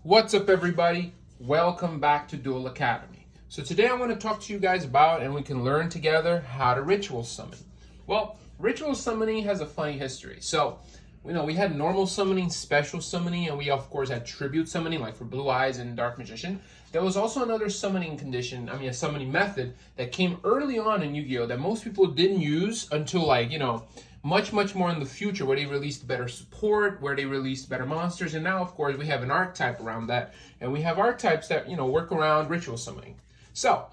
What's up, everybody? Welcome back to Duel Academy. So today I want to talk to you guys about, and we can learn together, how to ritual summon. Well, ritual summoning has a funny history. So, we had normal summoning, special summoning, and we of course had tribute summoning, like for Blue Eyes and Dark Magician. There was also another summoning condition, a summoning method that came early on in Yu-Gi-Oh! That most people didn't use until much more in the future, where they released better support, where they released better monsters, and now of course we have an archetype around that, and we have archetypes that work around ritual summoning. So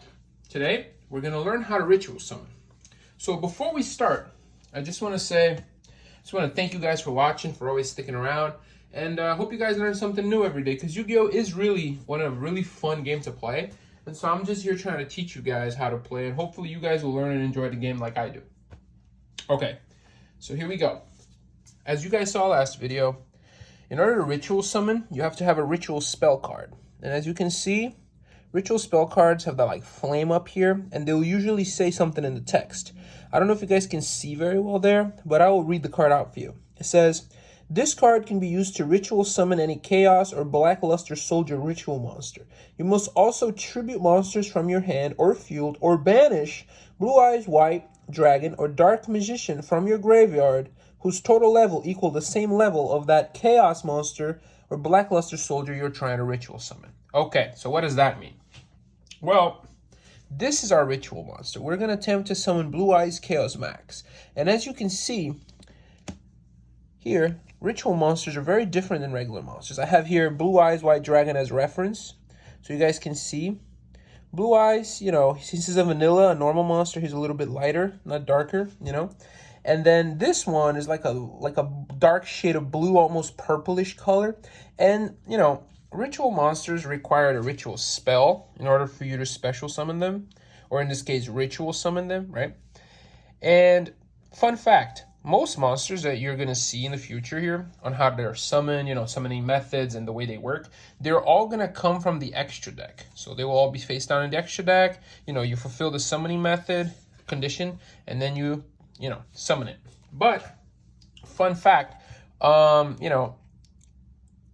today we're going to learn how to ritual summon. So before we start, I just want to thank you guys for watching, for always sticking around, and I hope you guys learn something new every day, because Yu-Gi-Oh! Is really one of a really fun game to play, and so I'm just here trying to teach you guys how to play, and hopefully you guys will learn and enjoy the game like I do. Okay. So here we go. As you guys saw last video, in order to ritual summon, you have to have a ritual spell card. And as you can see, ritual spell cards have that flame up here, and they'll usually say something in the text. I don't know if you guys can see very well there, but I will read the card out for you. It says, this card can be used to ritual summon any Chaos or Blackluster Soldier ritual monster. You must also tribute monsters from your hand or field, or banish Blue Eyes White Dragon or Dark Magician from your graveyard, whose total level equal the same level of that Chaos monster or Blackluster Soldier you're trying to ritual summon. Okay, so what does that mean? Well, this is our ritual monster. We're going to attempt to summon Blue Eyes Chaos Max. And as you can see here, ritual monsters are very different than regular monsters. I have here Blue Eyes White Dragon as reference, so you guys can see. Blue Eyes, since he's a vanilla, a normal monster, he's a little bit lighter, not darker, And then this one is like a dark shade of blue, almost purplish color. And, ritual monsters require a ritual spell in order for you to special summon them, or in this case, ritual summon them, right? And fun fact, most monsters that you're going to see in the future here on how they're summoned, summoning methods and the way they work, they're all going to come from the extra deck. So they will all be face down in the extra deck. You fulfill the summoning method condition, and then you summon it. But fun fact,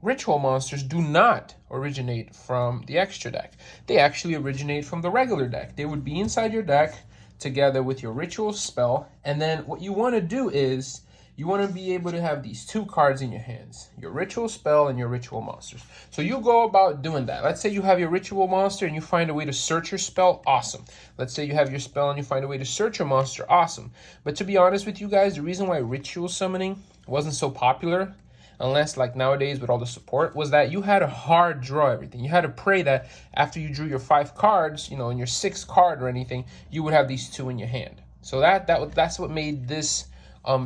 ritual monsters do not originate from the extra deck. They actually originate from the regular deck. They would be inside your deck together with your ritual spell, and then what you want to do is you want to be able to have these two cards in your hands, your ritual spell and your ritual monsters. So you go about doing that. Let's say you have your ritual monster and you find a way to search your spell, awesome. Let's say you have your spell and you find a way to search your monster, awesome. But to be honest with you guys, the reason why ritual summoning wasn't so popular, unless like nowadays with all the support, was that you had to hard draw everything. You had to pray that after you drew your 5 cards, in your 6th card or anything, you would have these 2 in your hand. So that's what made this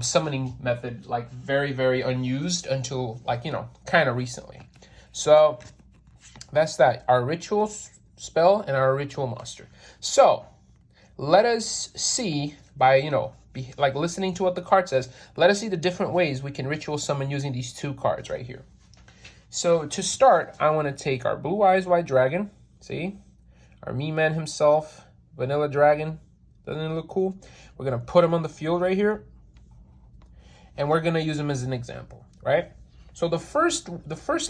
summoning method very, very unused until kind of recently. So that's that, our ritual spell and our ritual monster. So let us see by listening to what the card says, let us see the different ways we can ritual summon using these 2 cards right here. So to start, I want to take our Blue Eyes White Dragon, see, our Me-Man himself, Vanilla Dragon. Doesn't it look cool? We're going to put him on the field right here, and we're going to use him as an example, right? So the first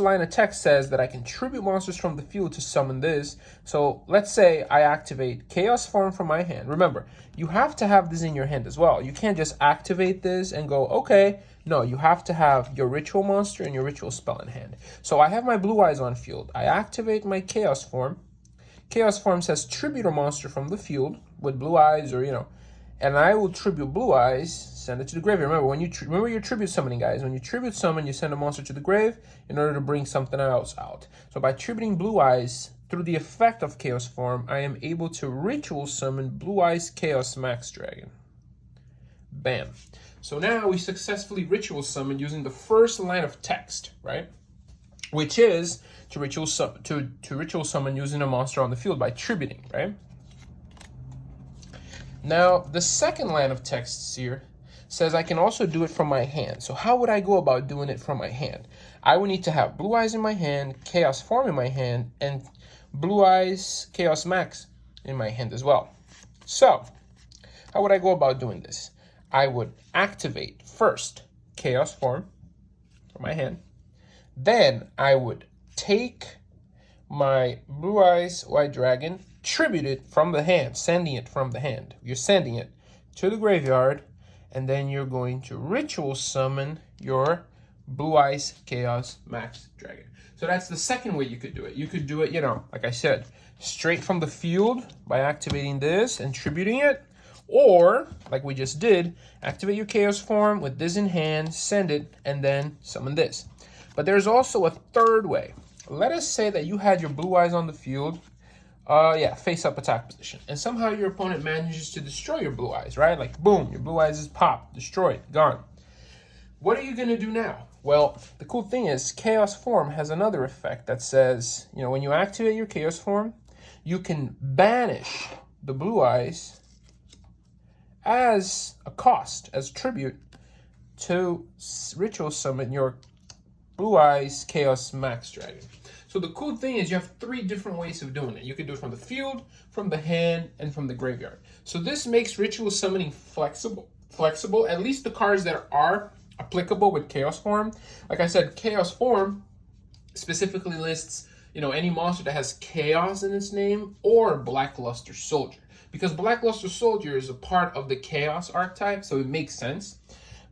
line of text says that I can tribute monsters from the field to summon this. So let's say I activate Chaos Form from my hand. Remember, you have to have this in your hand as well. You can't just activate this and go, okay. No, you have to have your ritual monster and your ritual spell in hand. So I have my Blue Eyes on field. I activate my Chaos Form. Chaos Form says tribute a monster from the field with Blue Eyes, or and I will tribute Blue Eyes, send it to the grave. Remember, remember your tribute summoning, guys. When you tribute summon, you send a monster to the grave in order to bring something else out. So by tributing Blue Eyes, through the effect of Chaos Form, I am able to ritual summon Blue Eyes Chaos Max Dragon. Bam. So now we successfully ritual summon using the first line of text, right? Which is to ritual summon using a monster on the field by tributing, right? Now, the second line of text here says I can also do it from my hand. So how would I go about doing it from my hand? I would need to have Blue Eyes in my hand, Chaos Form in my hand, and Blue Eyes Chaos Max in my hand as well. So, how would I go about doing this? I would activate first Chaos Form from my hand. Then I would take my Blue Eyes White Dragon, tribute it from the hand, sending it from the hand. You're sending it to the graveyard, and then you're going to ritual summon your Blue Eyes Chaos Max Dragon. So that's the second way you could do it. You could do it, you know, like I said, straight from the field by activating this and tributing it. Or, like we just did, activate your Chaos form with this in hand, send it, and then summon this. But there's also a third way. Let us say that you had your Blue Eyes on the field, face-up attack position, and somehow your opponent manages to destroy your Blue Eyes, right? Like, boom, your Blue Eyes is popped, destroyed, gone. What are you going to do now? Well, the cool thing is Chaos form has another effect that says, you know, when you activate your Chaos form, you can banish the Blue Eyes as a cost, as tribute, to ritual summon your Blue Eyes Chaos Max Dragon. So the cool thing is you have 3 different ways of doing it. You can do it from the field, from the hand, and from the graveyard. So this makes ritual summoning flexible, at least the cards that are applicable with Chaos form. Like I said, Chaos form specifically lists, you know, any monster that has Chaos in its name or Blackluster Soldier. Because Blackluster Soldier is a part of the Chaos archetype, so it makes sense.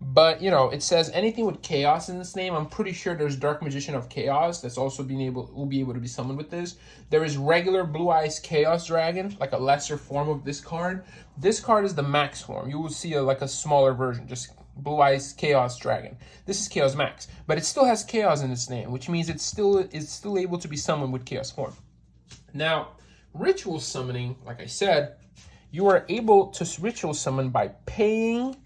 But, you know, it says anything with Chaos in its name. I'm pretty sure there's Dark Magician of Chaos that's also will be able to be summoned with this. There is regular Blue Eyes Chaos Dragon, like a lesser form of this card. This card is the max form. You will see like a smaller version, just Blue Eyes Chaos Dragon. This is Chaos Max, but it still has Chaos in its name, which means it's still able to be summoned with Chaos form. Now, ritual summoning, like I said, you are able to ritual summon by paying.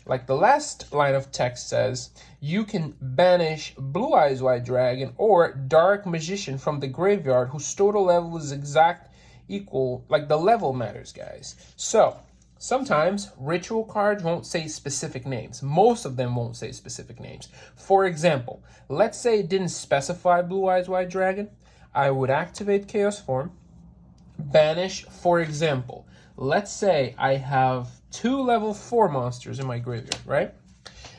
Like the last line of text says, you can banish Blue Eyes White Dragon or Dark Magician from the graveyard whose total level is equal, like the level matters, guys. So sometimes ritual cards won't say specific names. Most of them won't say specific names. For example, let's say it didn't specify Blue Eyes White Dragon. I would activate Chaos form, banish, for example. Let's say I have 2 level 4 monsters in my graveyard, right?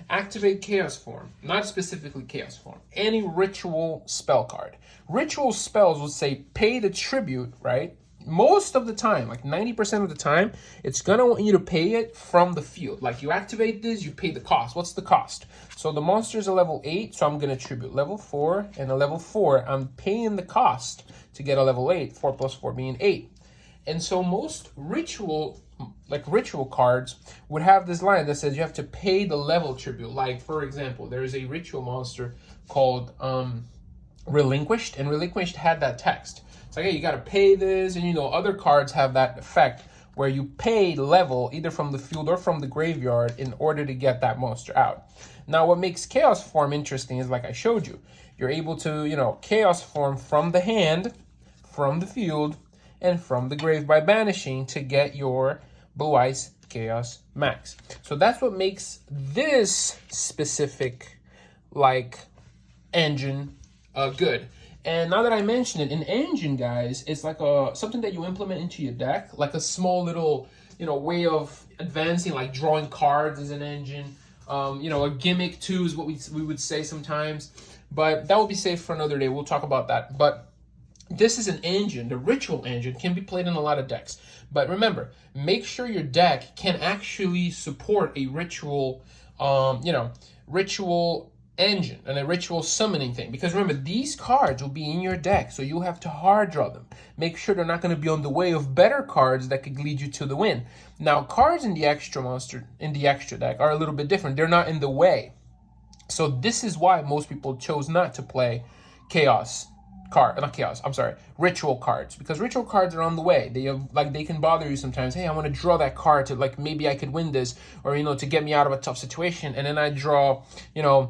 Activate Chaos form, not specifically Chaos form, any ritual spell card. Ritual spells would say pay the tribute, right? Most of the time, like 90% of the time, it's gonna want you to pay it from the field. Like you activate this, you pay the cost. What's the cost? So the monster is a level 8, so I'm gonna tribute level 4 and a level 4. I'm paying the cost to get a level 8, 4 plus 4 being 8. And so most ritual cards would have this line that says you have to pay the level tribute. Like, for example, there is a ritual monster called Relinquished, and Relinquished had that text. It's like, hey, you got to pay this, and you know, other cards have that effect where you pay level either from the field or from the graveyard in order to get that monster out. Now, what makes Chaos form interesting is, like I showed you, you're able to, you know, Chaos form from the hand, from the field, and from the grave by banishing to get your Blue Eyes Chaos Max. So that's what makes this specific, like, engine good. And now that I mentioned it, an engine, guys, is like something that you implement into your deck, like a small little, you know, way of advancing, like drawing cards is an engine. You know, a gimmick too is what we would say sometimes. But that will be saved for another day. We'll talk about that. But this is an engine. The ritual engine can be played in a lot of decks. But remember, make sure your deck can actually support a ritual, ritual engine and a ritual summoning thing. Because remember, these cards will be in your deck, so you'll have to hard draw them. Make sure they're not going to be on the way of better cards that could lead you to the win. Now, cards in the extra deck are a little bit different. They're not in the way. So this is why most people chose not to play ritual cards, because ritual cards are on the way. They can bother you sometimes. Hey, I want to draw that card to, like, maybe I could win this, or, you know, to get me out of a tough situation, and then I draw, you know,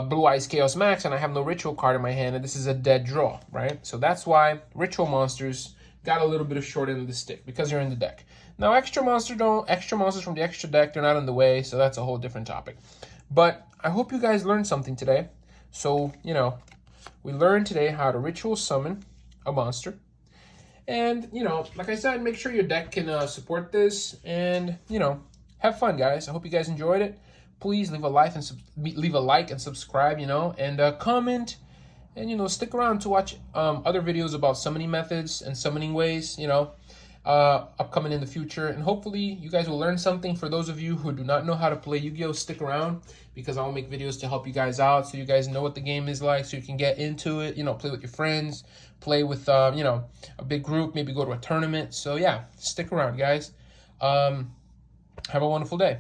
Blue Eyes Chaos Max, and I have no ritual card in my hand, and this is a dead draw, right? So that's why ritual monsters got a little bit of short end of the stick, because they're in the deck. Now, extra monsters from the extra deck, they're not in the way, so that's a whole different topic. But I hope you guys learned something today. So, you know, we learned today how to ritual summon a monster. And, you know, like I said, make sure your deck can support this. And, you know, have fun, guys. I hope you guys enjoyed it. Please leave a like and subscribe, you know, and comment And, you know, stick around to watch other videos about summoning methods and summoning ways, you know, upcoming in the future. And hopefully you guys will learn something. For those of you who do not know how to play Yu-Gi-Oh, stick around, because I'll make videos to help you guys out, so you guys know what the game is like, so you can get into it, you know, play with your friends, play with, you know, a big group, maybe go to a tournament. So yeah, stick around, guys. Have a wonderful day.